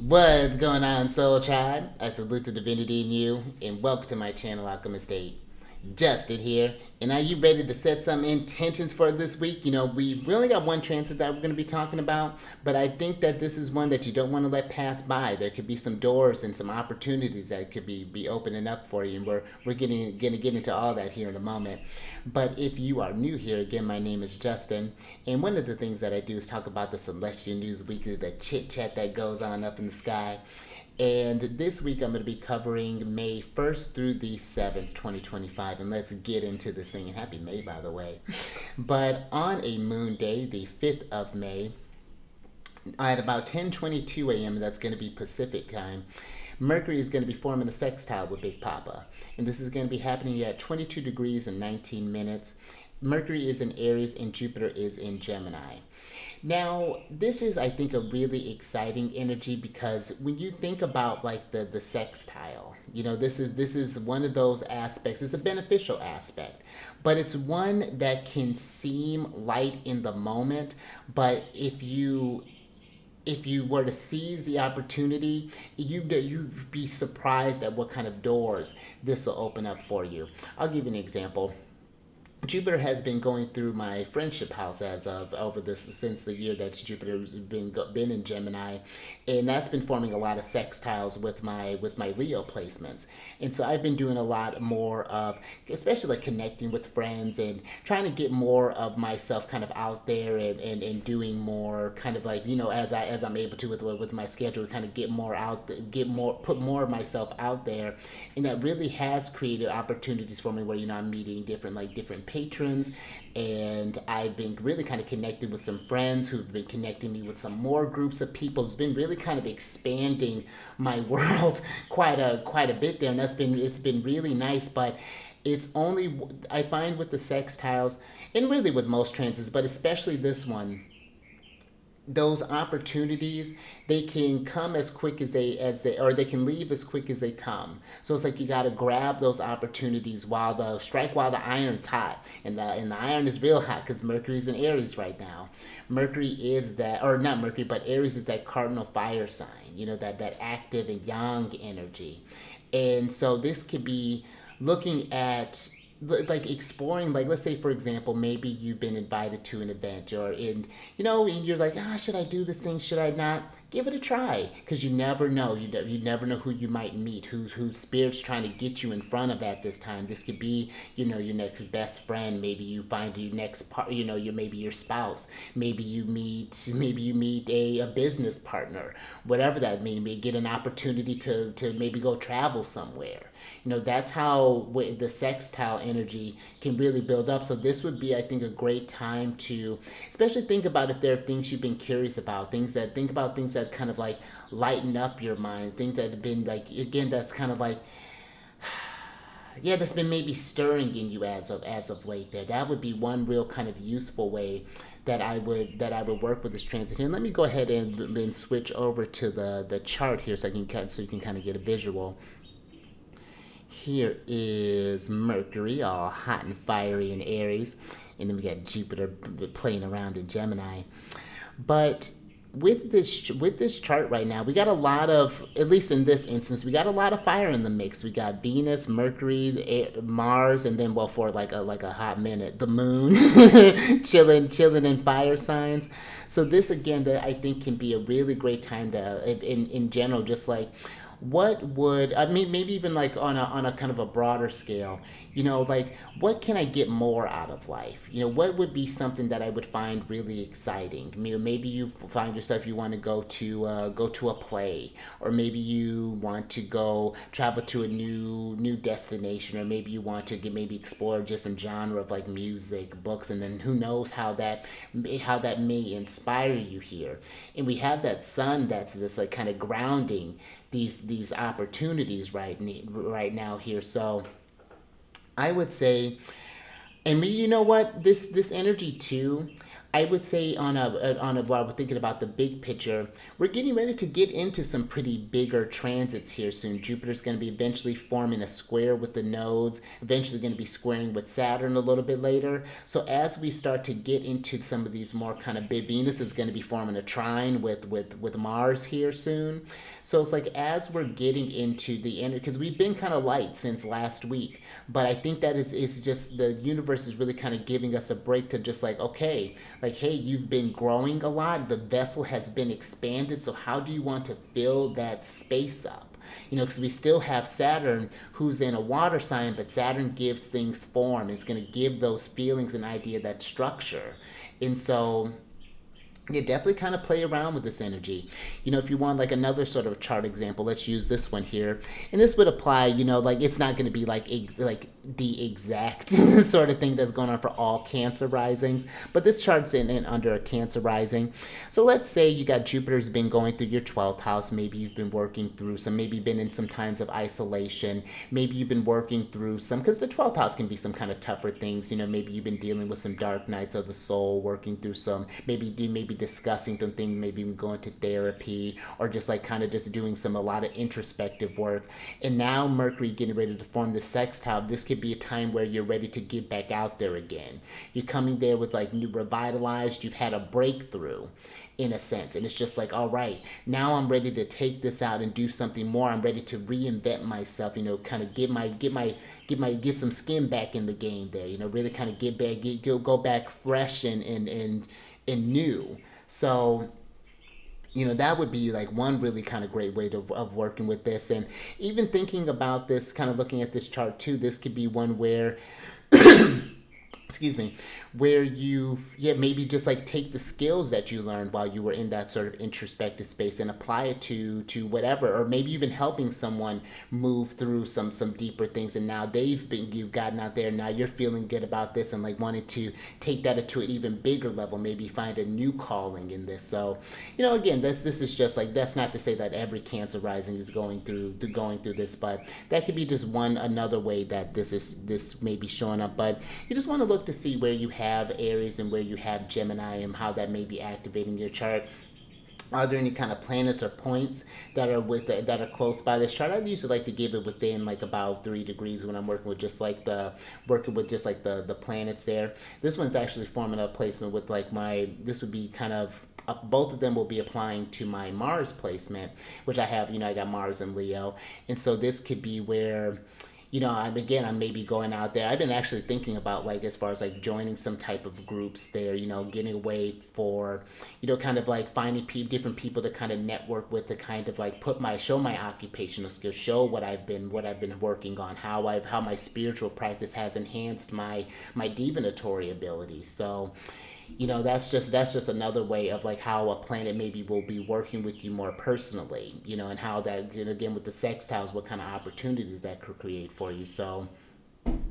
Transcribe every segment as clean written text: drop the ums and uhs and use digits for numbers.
What's going on, Soul Tribe? I salute the divinity in you, and welcome to my channel, Alchemist. Justin here, and are you ready to set some intentions for this week? We only got one transit that we're going to be talking about, but I think that this is one that you don't want to let pass by. There could be some doors and some opportunities that could be opening up for you, and we're going to get into all that here in a moment. But if you are new here, again, my name is Justin, and one of the things that I do is talk about the Celestial News Weekly, the chit chat that goes on up in the sky. And this week I'm going to be covering May 1st through the 7th, 2025. And let's get into this thing. And happy May, by the way. But on a moon day, the 5th of May, at about 10:22 a.m., that's going to be Pacific time, Mercury is going to be forming a sextile with Big Papa. And this is going to be happening at 22 degrees and 19 minutes. Mercury is in Aries and Jupiter is in Gemini. Now, this is, I think, a really exciting energy because when you think about like the sextile, this is one of those aspects. It's a beneficial aspect, but it's one that can seem light in the moment. But if you were to seize the opportunity, you'd be surprised at what kind of doors this will open up for you. I'll give you an example. Jupiter has been going through my friendship house as of over this since the year that Jupiter's been in Gemini, and that's been forming a lot of sextiles with my Leo placements. And so I've been doing a lot more of, especially like connecting with friends and trying to get more of myself kind of out there and doing more kind of like as I'm able to with my schedule, kind of get more out, put more of myself out there, and that really has created opportunities for me where I'm meeting different patrons, and I've been really kind of connected with some friends who've been connecting me with some more groups of people. It's been really kind of expanding my world quite a bit there, and it's been really nice. But it's only, I find, with the sextiles, and really with most transits, but especially this one, those opportunities, they can come as quick as they or they can leave as quick as they come. So it's like you got to grab those opportunities while the iron's hot, and the iron is real hot because Mercury's in Aries right now. Mercury is that, or not Mercury, but Aries is that cardinal fire sign, that active and yang energy. And so this could be looking at like exploring, like, let's say for example, maybe you've been invited to an event, or and you're like, should I do this thing, should I not? Give it a try, because you never know. You never know who you might meet, whose spirit's trying to get you in front of at this time. This could be, your next best friend. Maybe you find your next part, maybe your spouse. Maybe you meet a business partner, whatever that may be. Get an opportunity to maybe go travel somewhere. That's how the sextile energy can really build up. So this would be, I think, a great time to especially think about if there are things you've been curious about, think about things that kind of like lighten up your mind, things that have been like, again, that's kind of like, yeah, that's been maybe stirring in you as of late there. That would be one real kind of useful way that I would work with this transit here. And let me go ahead and switch over to the chart here so you can kind of get a visual. Here is Mercury, all hot and fiery in Aries, and then we got Jupiter playing around in Gemini. But with this chart right now, we got a lot of, at least in this instance, we got a lot of fire in the mix. We got Venus, Mercury, Mars, and then, well, for like a hot minute, the Moon, chilling in fire signs. So this, again, that I think can be a really great time to, in general, just like, what would, I mean, maybe even like on a kind of a broader scale, like, what can I get more out of life? What would be something that I would find really exciting? Maybe you find yourself, you want to go to a play, or maybe you want to go travel to a new destination, or maybe you want to maybe explore a different genre of like music, books, and then who knows how that may inspire you here. And we have that sun that's just like kind of grounding these opportunities right now here. So I would say, and you know what, this energy too, I would say while we're thinking about the big picture, we're getting ready to get into some pretty bigger transits here soon. Jupiter's going to be eventually forming a square with the nodes, eventually going to be squaring with Saturn a little bit later. So as we start to get into some of these more kind of big, Venus is going to be forming a trine with Mars here soon. So it's like as we're getting into the end, because we've been kind of light since last week, but I think that is just the universe is really kind of giving us a break to just like, okay, like, hey, you've been growing a lot, the vessel has been expanded, so how do you want to fill that space up? You know, because we still have Saturn, who's in a water sign, but Saturn gives things form. It's going to give those feelings an idea, that structure. And so yeah, definitely kind of play around with this energy. You know, if you want like another sort of chart example, let's use this one here. And this would apply, you know, like it's not going to be like like the exact sort of thing that's going on for all Cancer risings, but this chart's in under a Cancer rising. So let's say you got Jupiter's been going through your 12th house. Maybe you've been working through some, maybe been in some times of isolation. Maybe you've been working through some, because the 12th house can be some kind of tougher things. You know, maybe you've been dealing with some dark nights of the soul, working through some, maybe discussing some things, maybe even going to therapy, or just like kind of just doing a lot of introspective work. And now Mercury getting ready to form the sextile. This could be a time where you're ready to get back out there again. You're coming there with like new revitalized, you've had a breakthrough in a sense, and it's just like, all right, now I'm ready to take this out and do something more. I'm ready to reinvent myself, you know, kind of get some skin back in the game there, you know, really kind of go back fresh and new. So, you know, that would be like one really kind of great way of working with this. And even thinking about this, kind of looking at this chart too, this could be one where excuse me, where maybe just like take the skills that you learned while you were in that sort of introspective space and apply it to whatever, or maybe even helping someone move through some deeper things, and now you've gotten out there, now you're feeling good about this and like wanting to take that to an even bigger level, maybe find a new calling in this. So, you know, again, this is just like, that's not to say that every Cancer rising is going through this, but that could be just another way that this may be showing up. But you just want to look to see where you have Aries and where you have Gemini and how that may be activating your chart. Are there any kind of planets or points that are close by this chart? I usually like to give it within like about 3 degrees when I'm working with just like the planets there. This one's actually forming a placement with like this would be kind of both of them will be applying to my Mars placement, which I have, you know, I got Mars and Leo, and so this could be where, you know, I'm maybe going out there. I've been actually thinking about like, as far as like joining some type of groups there, you know, getting away for, you know, kind of like finding different people to kind of network with, to kind of like show my occupational skills, show what I've been working on, how my spiritual practice has enhanced my divinatory abilities. So, you know, that's just another way of like how a planet maybe will be working with you more personally, you know, and how that, you know, again with the sextiles, what kind of opportunities that could create for you. So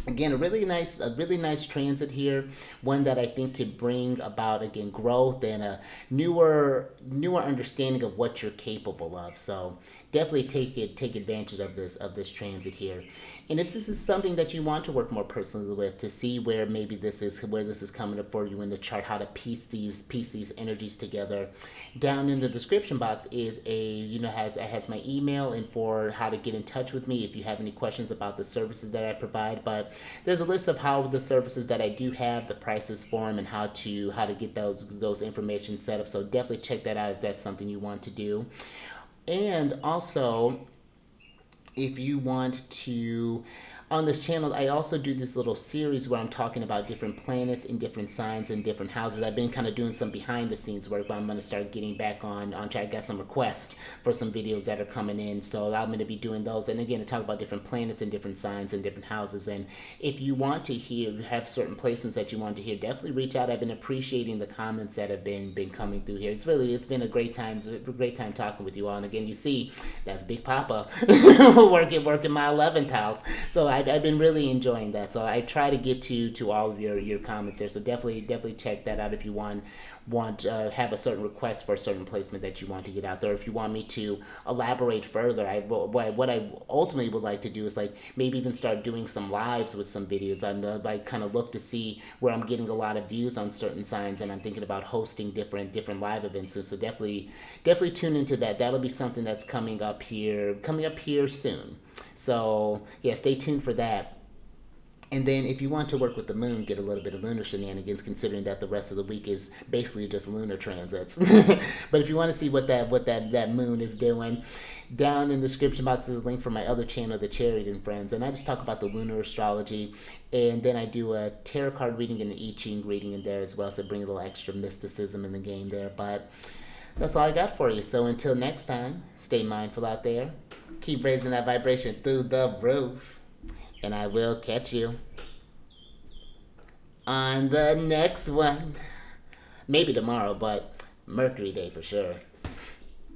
again, a really nice transit here, one that I think could bring about, again, growth and a newer understanding of what you're capable of. So definitely take advantage of this transit here. And if this is something that you want to work more personally with, to see where maybe this is coming up for you in the chart, how to piece these energies together, down in the description box is has my email and for how to get in touch with me if you have any questions about the services that I provide. But there's a list of how the services that I do have, the prices for them, and how to get those information set up. So definitely check that out if that's something you want to do. And also, if you want to, on this channel, I also do this little series where I'm talking about different planets and different signs and different houses. I've been kind of doing some behind the scenes work, but I'm going to start getting back on track. I got some requests for some videos that are coming in, so I'm going to be doing those. And again, to talk about different planets and different signs and different houses. And if you want to have certain placements that you want to hear, definitely reach out. I've been appreciating the comments that have been coming through here. It's been a great time talking with you all. And again, you see, that's Big Papa working my 11th house. So I've been really enjoying that. So I try to get to all of your comments there. So definitely check that out if you want have a certain request for a certain placement that you want to get out there. If you want me to elaborate further, what I ultimately would like to do is like maybe even start doing some lives with some videos. I'm like kind of look to see where I'm getting a lot of views on certain signs, and I'm thinking about hosting different live events. So definitely tune into that. That'll be something that's coming up here soon. So yeah, stay tuned for that. And then if you want to work with the moon, get a little bit of lunar shenanigans, considering that the rest of the week is basically just lunar transits. But if you want to see what that moon is doing, down in the description box is a link for my other channel, The Chariot and Friends. And I just talk about the lunar astrology. And then I do a tarot card reading and an I-Ching reading in there as well. So bring a little extra mysticism in the game there. But that's all I got for you. So until next time, stay mindful out there. Keep raising that vibration through the roof. And I will catch you on the next one. Maybe tomorrow, but Mercury Day for sure.